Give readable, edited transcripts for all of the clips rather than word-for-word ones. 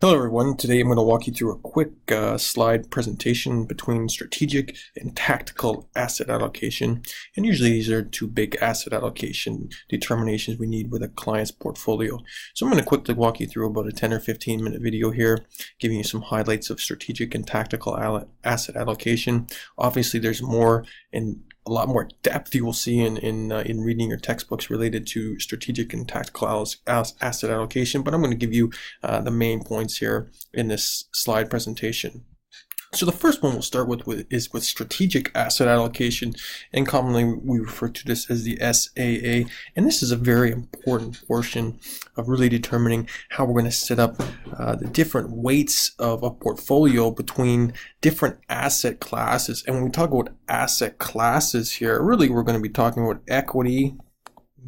Hello everyone, today I'm going to walk you through a quick slide presentation between strategic and tactical asset allocation. And usually these are two big asset allocation determinations we need with a client's portfolio. So I'm going to quickly walk you through about a 10 or 15 minute video here, giving you some highlights of strategic and tactical asset allocation. Obviously there's more and a lot more depth you will see in reading your textbooks related to strategic and tactical asset allocation, but I'm going to give you the main points here in this slide presentation. So the first one we'll start is with strategic asset allocation, and commonly we refer to this as the SAA, and this is a very important portion of really determining how we're going to set up the different weights of a portfolio between different asset classes. And when we talk about asset classes here, really we're going to be talking about equity,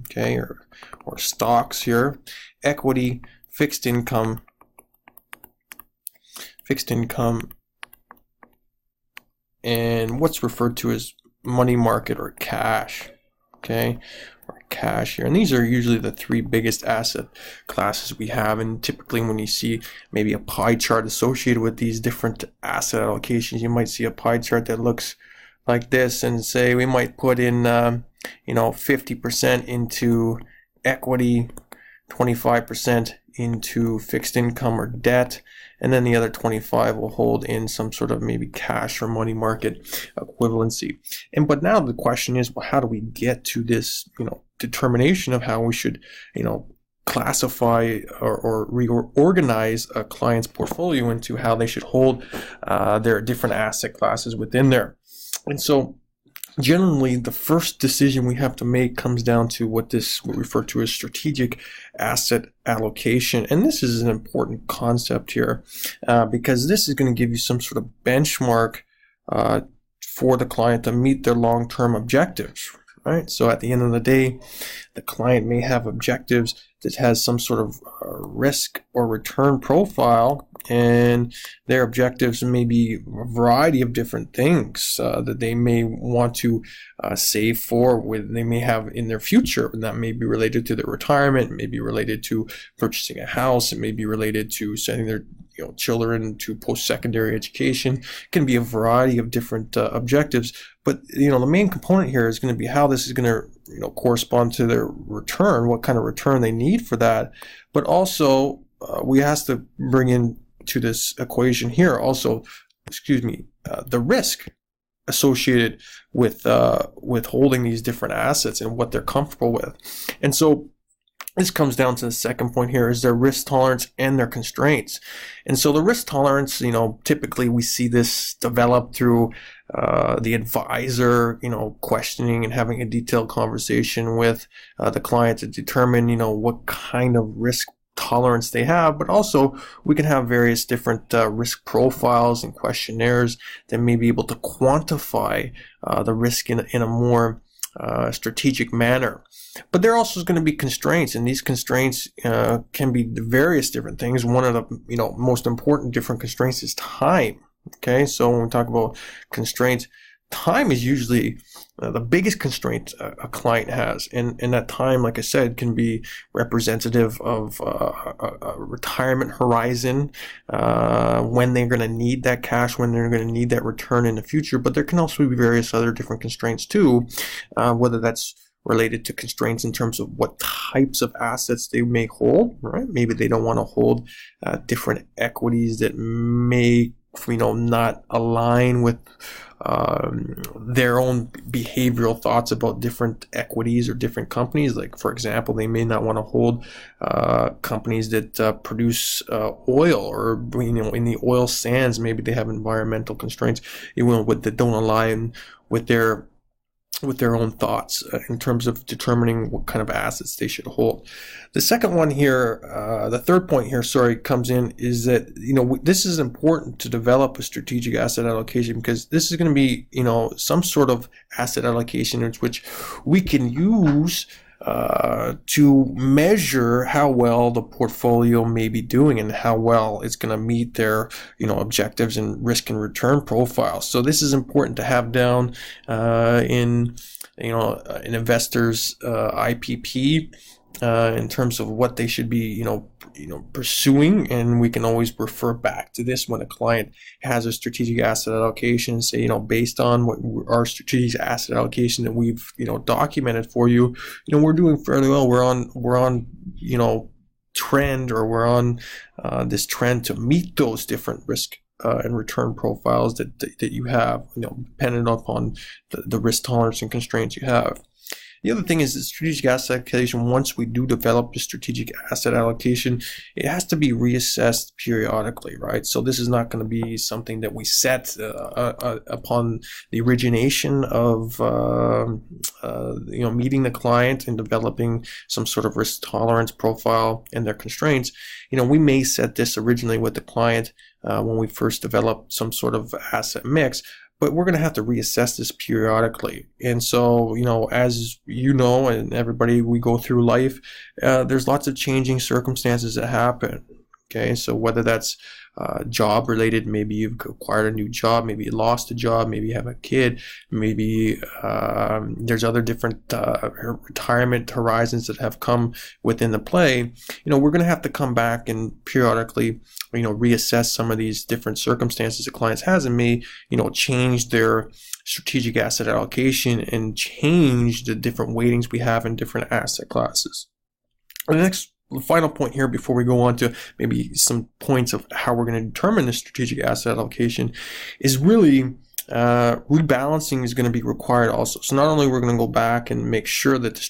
okay, or stocks here, equity, fixed income, and what's referred to as money market or cash, okay, or cash here. And these are usually the three biggest asset classes we have. And typically when you see maybe a pie chart associated with these different asset allocations, you might see a pie chart that looks like this, and say we might put in 50% into equity, 25% into fixed income or debt, and then the other 25 will hold in some sort of maybe cash or money market equivalency. But now the question is, well, how do we get to this determination of how we should classify or reorganize a client's portfolio into how they should hold their different asset classes within there? And so generally, the first decision we have to make comes down to what we refer to as strategic asset allocation. And this is an important concept here because this is going to give you some sort of benchmark for the client to meet their long-term objectives, right? So at the end of the day, the client may have objectives that has some sort of risk or return profile, and their objectives may be a variety of different things that they may want to save for, they may have in their future, and that may be related to their retirement, it may be related to purchasing a house, it may be related to sending their children to post-secondary education. It can be a variety of different objectives, but the main component here is going to be how this is going to correspond to their return, what kind of return they need for that. But also we have to bring in to this equation here also, the risk associated with holding these different assets and what they're comfortable with. And so this comes down to the second point here, is their risk tolerance and their constraints. And so the risk tolerance, typically we see this develop through the advisor, questioning and having a detailed conversation with the client to determine, what kind of risk tolerance they have. But also we can have various different risk profiles and questionnaires that may be able to quantify the risk in a more strategic manner. But there also is going to be constraints, and these constraints can be various different things. One of the most important different constraints is time. Okay, so when we talk about constraints, time is usually the biggest constraint a client has, and that time, like I said, can be representative of a retirement horizon, when they're going to need that cash, when they're going to need that return in the future. But there can also be various other different constraints too, whether that's related to constraints in terms of what types of assets they may hold, right? Maybe they don't want to hold different equities that may not align with their own behavioral thoughts about different equities or different companies. Like, for example, they may not want to hold companies that produce oil, or in the oil sands, maybe they have environmental constraints that don't align with their own thoughts in terms of determining what kind of assets they should hold. The second one here, the third point here, comes in, is that, this is important to develop a strategic asset allocation, because this is going to be, some sort of asset allocation which we can use to measure how well the portfolio may be doing and how well it's going to meet their objectives and risk and return profiles. So this is important to have down in an investor's IPP, in terms of what they should be, pursuing, and we can always refer back to this when a client has a strategic asset allocation. Say, based on what our strategic asset allocation that we've, documented for you, we're doing fairly well. We're on, trend, or we're on this trend to meet those different risk and return profiles that you have, dependent upon the risk tolerance and constraints you have. The other thing is the strategic asset allocation. Once we do develop the strategic asset allocation, it has to be reassessed periodically, right? So this is not going to be something that we set upon the origination of, meeting the client and developing some sort of risk tolerance profile and their constraints. We may set this originally with the client when we first develop some sort of asset mix, but we're going to have to reassess this periodically. And so, as and everybody, we go through life, there's lots of changing circumstances that happen. Okay, so whether that's job related, maybe you've acquired a new job, maybe you lost a job, maybe you have a kid, maybe there's other different retirement horizons that have come within the play. We're going to have to come back and periodically, reassess some of these different circumstances that clients has, and may, change their strategic asset allocation and change the different weightings we have in different asset classes. The final point here, before we go on to maybe some points of how we're going to determine the strategic asset allocation, is really rebalancing is going to be required also. So not only we're going to go back and make sure that the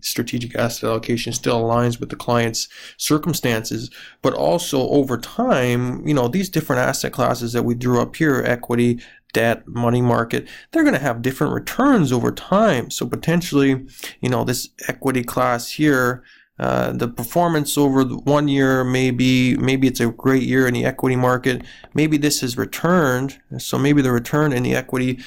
strategic asset allocation still aligns with the client's circumstances, but also over time, these different asset classes that we drew up here, equity, debt, money market, they're going to have different returns over time. So potentially, this equity class here, the performance over the 1 year, maybe it's a great year in the equity market. Maybe this has returned. So maybe the return in the equity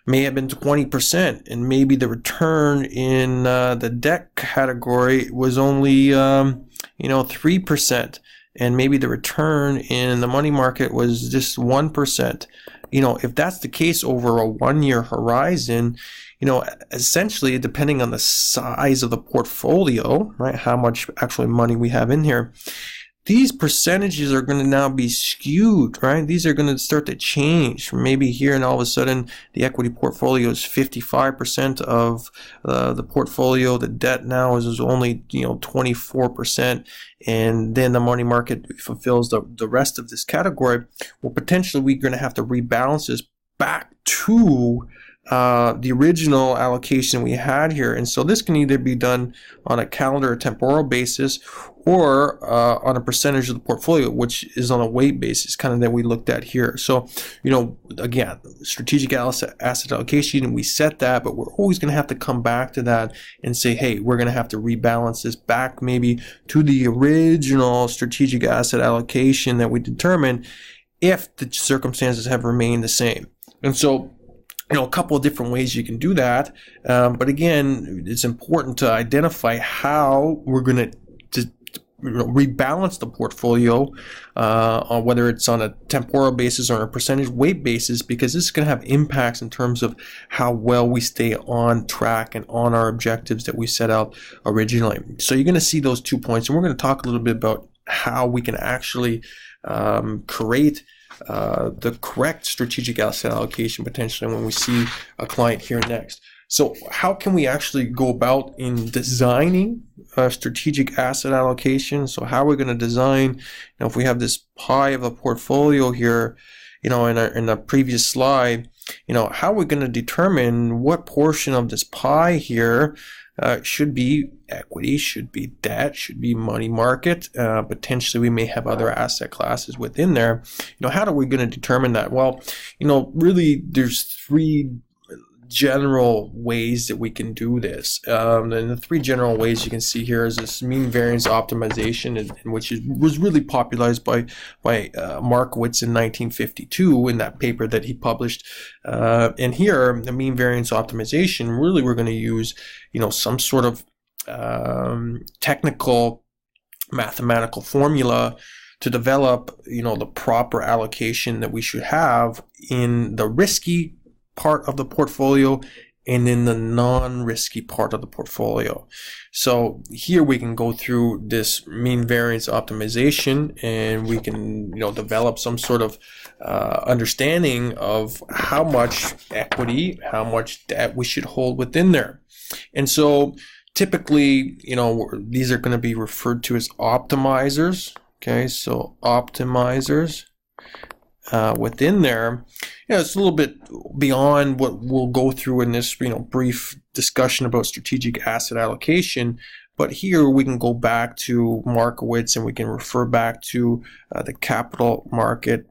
may have been 20%, and maybe the return in the debt category was only 3%, and maybe the return in the money market was just 1%. If that's the case over a 1 year horizon, essentially, depending on the size of the portfolio, right, how much actually money we have in here, these percentages are going to now be skewed, right? These are going to start to change. Maybe here, and all of a sudden, the equity portfolio is 55% of the portfolio. The debt now is only 24%, and then the money market fulfills the rest of this category. Well, potentially, we're going to have to rebalance this back to the original allocation we had here. And so this can either be done on a calendar or temporal basis, or on a percentage of the portfolio, which is on a weight basis, kind of that we looked at here. So, again, strategic asset allocation, we set that, but we're always going to have to come back to that and say, hey, we're going to have to rebalance this back maybe to the original strategic asset allocation that we determined if the circumstances have remained the same. And so, a couple of different ways you can do that. But again, it's important to identify how we're going to rebalance the portfolio, on whether it's on a temporal basis or on a percentage weight basis, because this is going to have impacts in terms of how well we stay on track and on our objectives that we set out originally. So you're going to see those 2 points, and we're going to talk a little bit about how we can actually create the correct strategic asset allocation potentially when we see a client here next. So how can we actually go about in designing a strategic asset allocation? So how are we going to design, if we have this pie of a portfolio here, in the previous slide, how are we going to determine what portion of this pie here should be equity, should be debt, should be money market. Potentially we may have other asset classes within there. How are we going to determine that? Well, really there's three general ways that we can do this. And the three general ways you can see here is this mean variance optimization, which was really popularized by Markowitz in 1952 in that paper that he published. And here, the mean variance optimization, really we're going to use, some sort of technical mathematical formula to develop, the proper allocation that we should have in the risky part of the portfolio and then the non-risky part of the portfolio. So here we can go through this mean variance optimization, and we can, develop some sort of understanding of how much equity, how much debt we should hold within there. And so typically, these are going to be referred to as optimizers. Okay, so optimizers within there. It's a little bit beyond what we'll go through in this, brief discussion about strategic asset allocation. But here we can go back to Markowitz, and we can refer back to the capital market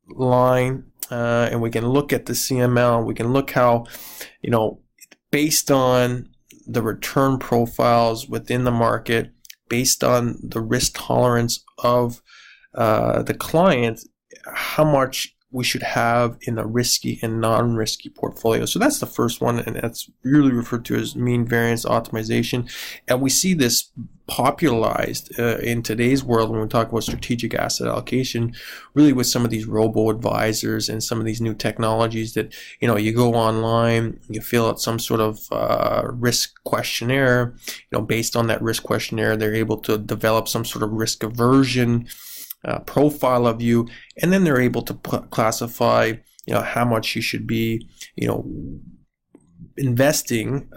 line, and we can look at the CML. We can look how, based on the return profiles within the market, based on the risk tolerance of the client, how much we should have in a risky and non-risky portfolio. So that's the first one, and that's really referred to as mean variance optimization. And we see this popularized in today's world when we talk about strategic asset allocation, really with some of these robo-advisors and some of these new technologies that, you go online, you fill out some sort of risk questionnaire. Based on that risk questionnaire, they're able to develop some sort of risk aversion profile of you, and then they're able to classify, how much you should be, investing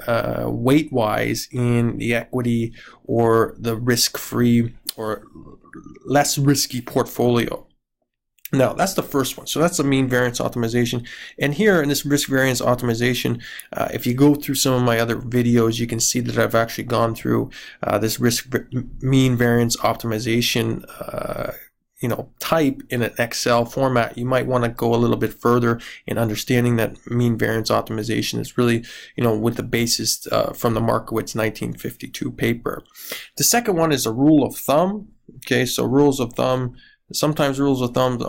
weight-wise in the equity or the risk-free or less risky portfolio. Now, that's the first one. So that's the mean variance optimization. And here in this risk variance optimization, if you go through some of my other videos, you can see that I've actually gone through this mean variance optimization type in an Excel format. You might want to go a little bit further in understanding that mean variance optimization is really, with the basis from the Markowitz 1952 paper. The second one is a rule of thumb. Okay, so rules of thumb. Sometimes rules of thumb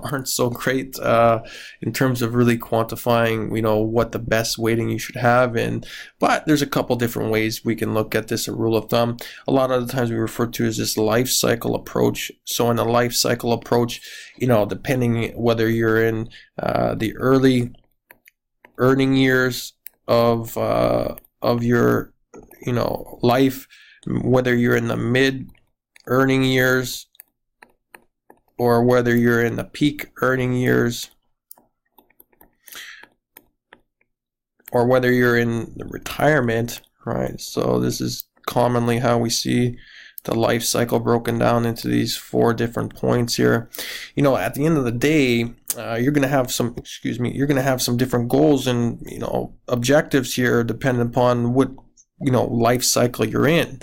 aren't so great in terms of really quantifying, what the best weighting you should have. But there's a couple different ways we can look at this, a rule of thumb. A lot of the times we refer to as this life cycle approach. So in the life cycle approach, depending whether you're in the early earning years of your, life, whether you're in the mid earning years, or whether you're in the peak earning years, or whether you're in the retirement, right? So this is commonly how we see the life cycle broken down into these 4 different points here. At the end of the day, you're going to have some, you're going to have some different goals and, objectives here depending upon what, life cycle you're in.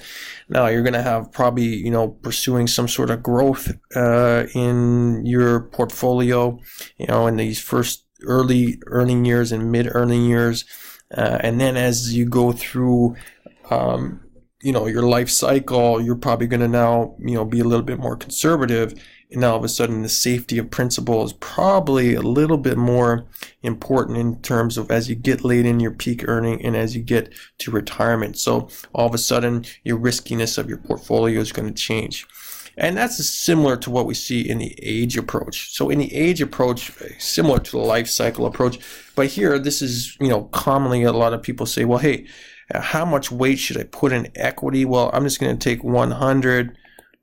Now you're going to have probably, pursuing some sort of growth in your portfolio, in these first early earning years and mid earning years. And then as you go through, your life cycle, you're probably going to now, be a little bit more conservative. And now all of a sudden the safety of principal is probably a little bit more important in terms of as you get late in your peak earning and as you get to retirement. So all of a sudden your riskiness of your portfolio is going to change. And that's similar to what we see in the age approach. So in the age approach, similar to the life cycle approach, but here this is, commonly a lot of people say, well, hey, how much weight should I put in equity? Well, I'm just going to take 100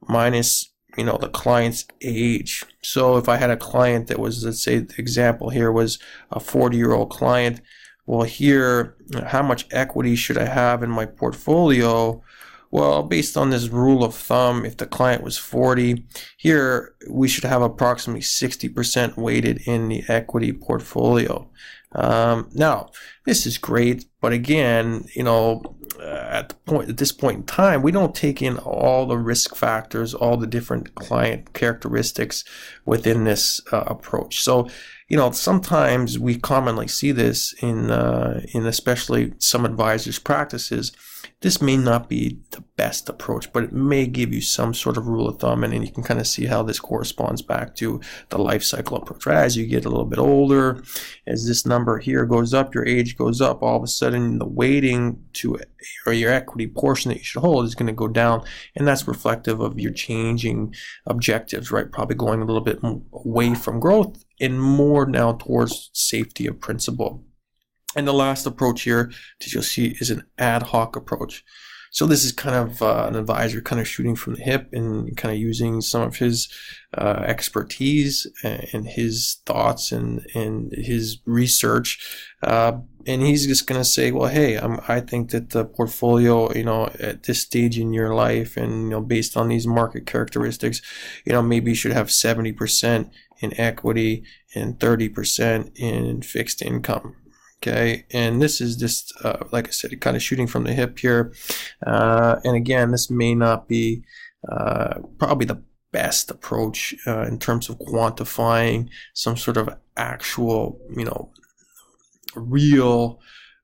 minus the client's age. So if I had a client that was, let's say the example here was a 40-year-old client, well, here, how much equity should I have in my portfolio? Well, based on this rule of thumb, if the client was 40, here we should have approximately 60% weighted in the equity portfolio. Now, this is great, but again, at this point in time, we don't take in all the risk factors, all the different client characteristics within this approach. So, sometimes we commonly see this in especially some advisors' practices. This may not be the best approach, but it may give you some sort of rule of thumb, and then you can kind of see how this corresponds back to the life cycle approach. Right? As you get a little bit older, as this number here goes up, your age goes up, all of a sudden the weighting to or your equity portion that you should hold is going to go down, and that's reflective of your changing objectives, right? Probably going a little bit away from growth and more now towards safety of principal. And the last approach here that you'll see is an ad hoc approach. So this is kind of an advisor kind of shooting from the hip and kind of using some of his expertise and his thoughts and his research. And he's just going to say, well, hey, I think that the portfolio, at this stage in your life and, based on these market characteristics, maybe you should have 70% in equity and 30% in fixed income. Okay, and this is just, like I said, kind of shooting from the hip here. And again, this may not be probably the best approach in terms of quantifying some sort of actual, real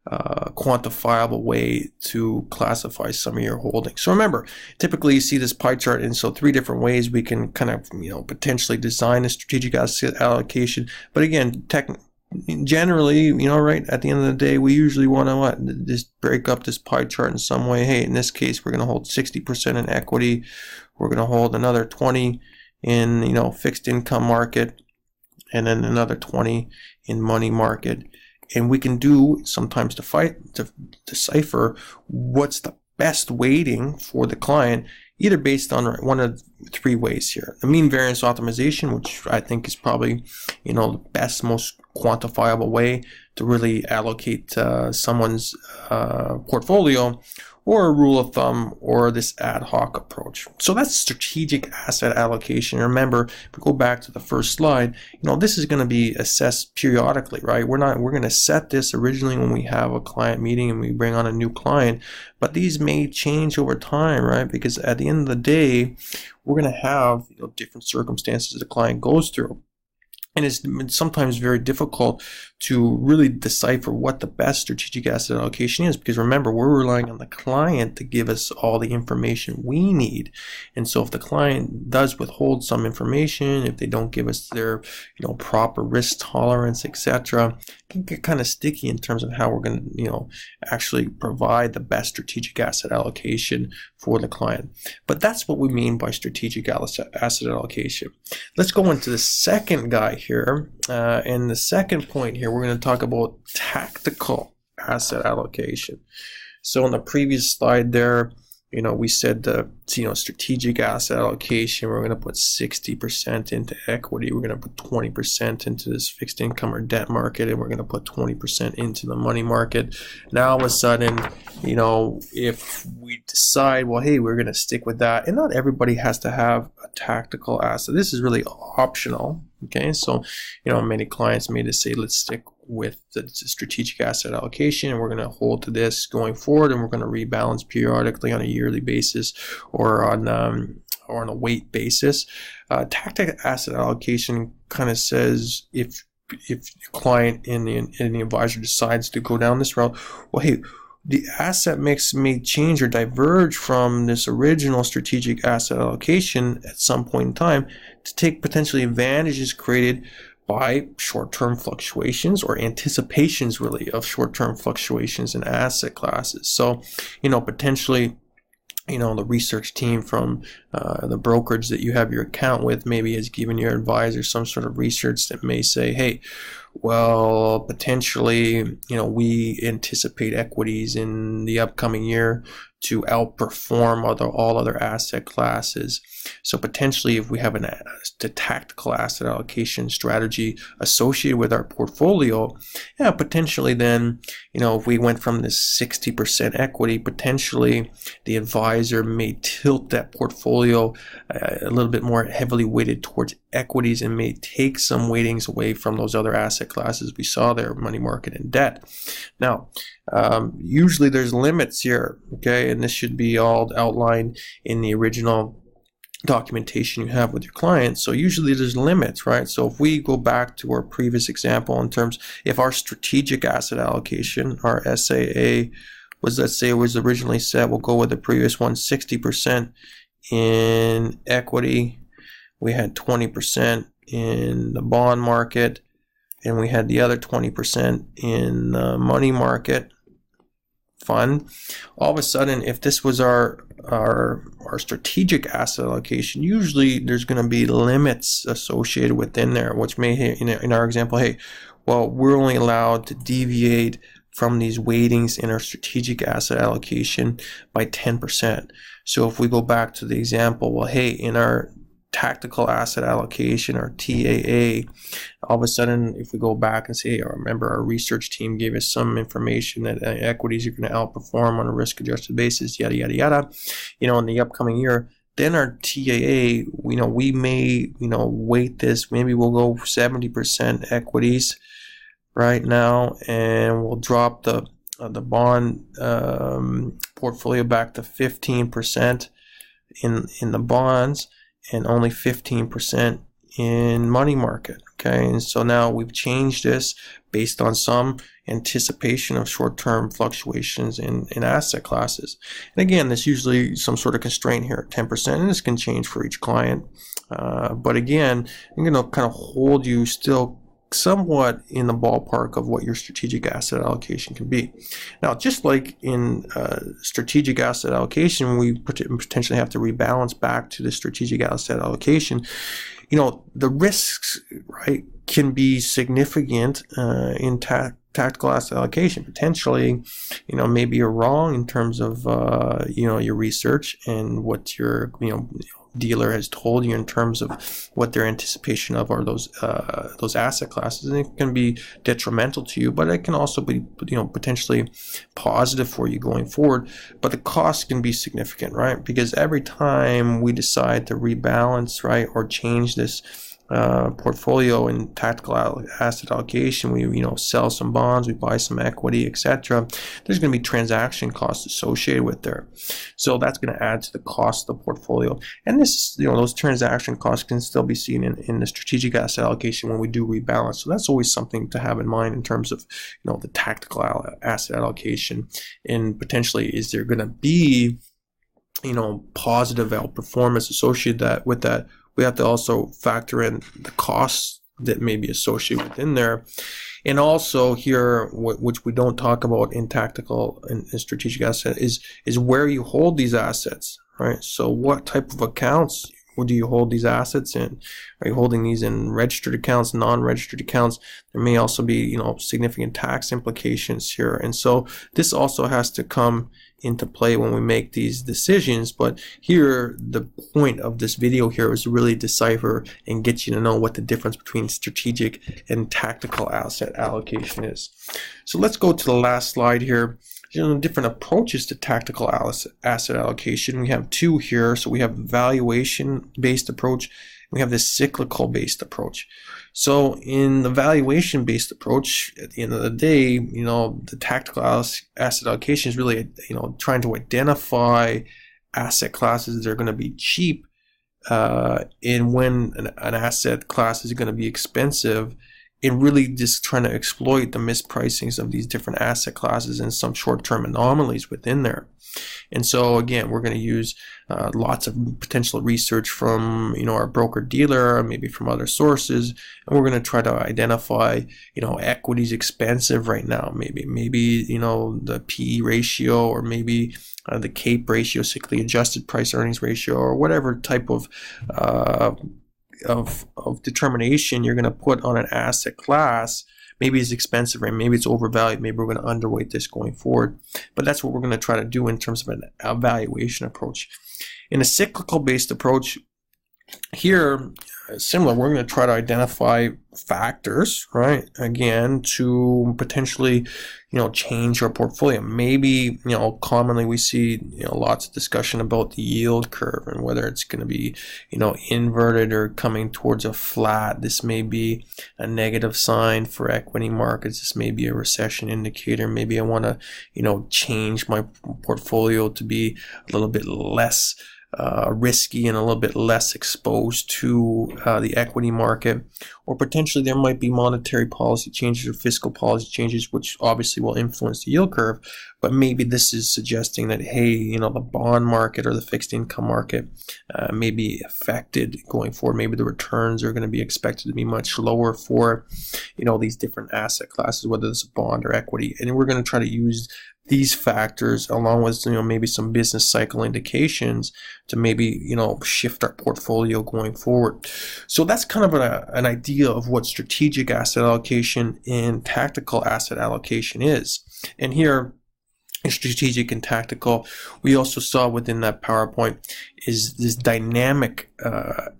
quantifiable way to classify some of your holdings. So remember, typically you see this pie chart, and so 3 different ways we can kind of, potentially design a strategic asset allocation. But again, generally, right at the end of the day, we usually want to just break up this pie chart in some way. Hey, in this case, we're going to hold 60% in equity. We're going to hold another 20 in, fixed income market, and then another 20 in money market. And we can do sometimes to decipher what's the best weighting for the client, either based on one of 3 ways here. The mean variance optimization, which I think is probably, the best, most quantifiable way to really allocate someone's portfolio, or a rule of thumb, or this ad hoc approach. So that's strategic asset allocation. Remember, if we go back to the first slide, this is going to be assessed periodically, right? We're going to set this originally when we have a client meeting and we bring on a new client, but these may change over time, right? Because at the end of the day, we're going to have different circumstances the client goes through. And it's sometimes very difficult to really decipher what the best strategic asset allocation is, because remember, we're relying on the client to give us all the information we need. And so if the client does withhold some information, if they don't give us their proper risk tolerance, etc., it can get kind of sticky in terms of how we're going to actually provide the best strategic asset allocation for the client. But that's what we mean by strategic asset allocation. Let's go into the second guy here, and the second point here, we're going to talk about tactical asset allocation. So in the previous slide there, we said the strategic asset allocation, we're going to put 60% into equity, we're going to put 20% into this fixed income or debt market, and we're going to put 20% into the money market. Now all of a sudden, if we decide, well, hey, we're going to stick with that, and not everybody has to have a tactical asset. This is really optional. Okay, so many clients may just say, let's stick with the strategic asset allocation, and we're going to hold to this going forward, and we're going to rebalance periodically on a yearly basis or on a weight basis. Tactical asset allocation kind of says if the client and the advisor decides to go down this route, well, hey, the asset mix may change or diverge from this original strategic asset allocation at some point in time to take potentially advantages created by short-term fluctuations or anticipations really of short-term fluctuations in asset classes. So, potentially, the research team from the brokerage that you have your account with maybe has given your advisor some sort of research that may say, hey, well, potentially, we anticipate equities in the upcoming year to outperform all other asset classes. So potentially, if we have a tactical asset allocation strategy associated with our portfolio, potentially then, if we went from this 60% equity, potentially the advisor may tilt that portfolio a little bit more heavily weighted towards equities and may take some weightings away from those other asset classes we saw there, money market and debt. Now, usually there's limits here, okay, and this should be all outlined in the original documentation you have with your clients. So usually there's limits, right? So if we go back to our previous example in terms, if our strategic asset allocation, our SAA was, let's say it was originally set, we'll go with the previous one, 60% in equity, we had 20% in the bond market, and we had the other 20% in the money market fund. All of a sudden, if this was our strategic asset allocation, usually there's going to be limits associated within there, which may, in our example, hey, well, we're only allowed to deviate from these weightings in our strategic asset allocation by 10%. So if we go back to the example, well, hey, in our tactical asset allocation, or TAA, all of a sudden, if we go back and say, hey, remember our research team gave us some information that equities are going to outperform on a risk-adjusted basis, yada, yada, yada, in the upcoming year, then our TAA, we may, weight this, maybe we'll go 70% equities right now, and we'll drop the bond portfolio back to 15% in the bonds, and only 15% in money market. Okay, and so now we've changed this based on some anticipation of short-term fluctuations in asset classes. And again, there's usually some sort of constraint here at 10%, and this can change for each client. But again, I'm going to kind of hold you still somewhat in the ballpark of what your strategic asset allocation can be. Now, just like in strategic asset allocation, we potentially have to rebalance back to the strategic asset allocation. The risks, right, can be significant in tactical asset allocation. Potentially, maybe you're wrong in terms of your research and what your dealer has told you in terms of what their anticipation of are those asset classes, and it can be detrimental to you, but it can also be potentially positive for you going forward. But the cost can be significant, right? Because every time we decide to rebalance, right, or change this portfolio in tactical asset allocation, we sell some bonds, we buy some equity, etc., there's going to be transaction costs associated with there, so that's going to add to the cost of the portfolio. And this, those transaction costs can still be seen in the strategic asset allocation when we do rebalance. So that's always something to have in mind in terms of the tactical asset allocation, and potentially is there going to be positive outperformance associated with that. We have to also factor in the costs that may be associated within there. And also here, which we don't talk about in tactical and strategic asset, is where you hold these assets, right? So what type of accounts do you hold these assets in? Are you holding these in registered accounts, non-registered accounts? There may also be, significant tax implications here. And so this also has to come into play when we make these decisions. But here, the point of this video here is to really decipher and get you to know what the difference between strategic and tactical asset allocation is. So let's go to the last slide here. Different approaches to tactical asset allocation. We have two here. So we have valuation-based approach. We have this cyclical-based approach. So in the valuation-based approach, at the end of the day, the tactical asset allocation is really, trying to identify asset classes that are going to be cheap, and when an asset class is going to be expensive, and really just trying to exploit the mispricings of these different asset classes and some short-term anomalies within there. And so again, we're going to use lots of potential research from our broker dealer, maybe from other sources, and we're going to try to identify equities expensive right now, maybe the PE ratio, or maybe the CAPE ratio, cyclically adjusted price earnings ratio, or whatever type of determination you're going to put on an asset class. Maybe it's expensive, right? Maybe it's overvalued. Maybe we're going to underweight this going forward. But that's what we're going to try to do in terms of an evaluation approach. In a cyclical based approach, here, similar, we're going to try to identify factors, right? Again, to potentially, change our portfolio. Maybe, commonly we see, lots of discussion about the yield curve and whether it's going to be, inverted or coming towards a flat. This may be a negative sign for equity markets. This may be a recession indicator. Maybe I want to, change my portfolio to be a little bit less risky and a little bit less exposed to the equity market. Or potentially there might be monetary policy changes or fiscal policy changes, which obviously will influence the yield curve. But maybe this is suggesting that, hey, the bond market or the fixed income market may be affected going forward. Maybe the returns are going to be expected to be much lower for, these different asset classes, whether it's a bond or equity. And we're going to try to use these factors, along with maybe some business cycle indications, to maybe shift our portfolio going forward. So that's kind of an idea of what strategic asset allocation and tactical asset allocation is. And here, strategic and tactical, we also saw within that PowerPoint is this dynamic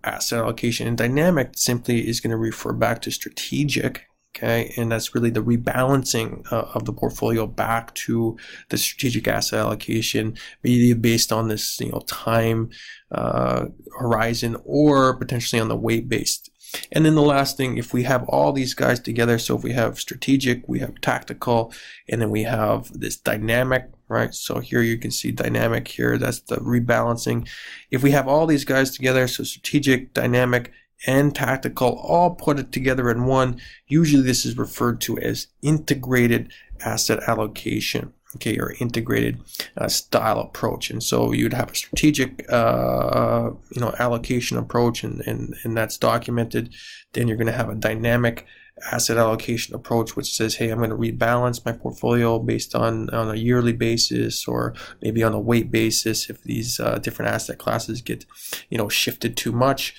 asset allocation. And dynamic simply is going to refer back to strategic, okay, and that's really the rebalancing of the portfolio back to the strategic asset allocation, be based on this time horizon, or potentially on the weight based. And then the last thing, if we have all these guys together, so if we have strategic, we have tactical, and then we have this dynamic, right? So here you can see dynamic here, that's the rebalancing. If we have all these guys together, so strategic, dynamic, and tactical, all put it together in one, usually this is referred to as integrated asset allocation. Okay, or integrated style approach. And so you'd have a strategic allocation approach, and that's documented. Then you're going to have a dynamic asset allocation approach, which says, hey, I'm going to rebalance my portfolio based on a yearly basis, or maybe on a weight basis if these different asset classes get shifted too much,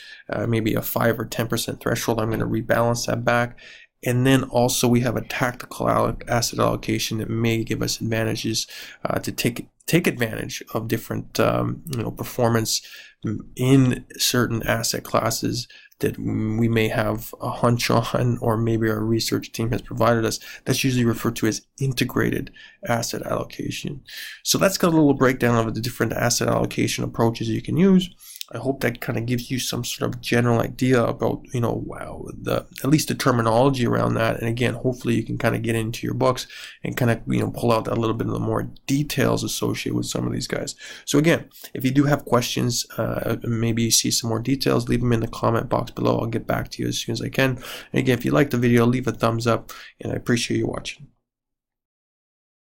maybe a 5 or 10% threshold, I'm going to rebalance that back. And then also we have a tactical asset allocation that may give us advantages to take advantage of different performance in certain asset classes that we may have a hunch on, or maybe our research team has provided us. That's usually referred to as integrated asset allocation. So that's got a little breakdown of the different asset allocation approaches you can use. I hope that kind of gives you some sort of general idea about, at least the terminology around that. And again, hopefully you can kind of get into your books and kind of, pull out a little bit of the more details associated with some of these guys. So again, if you do have questions, maybe you see some more details, leave them in the comment box below. I'll get back to you as soon as I can. And again, if you like the video, leave a thumbs up, and I appreciate you watching.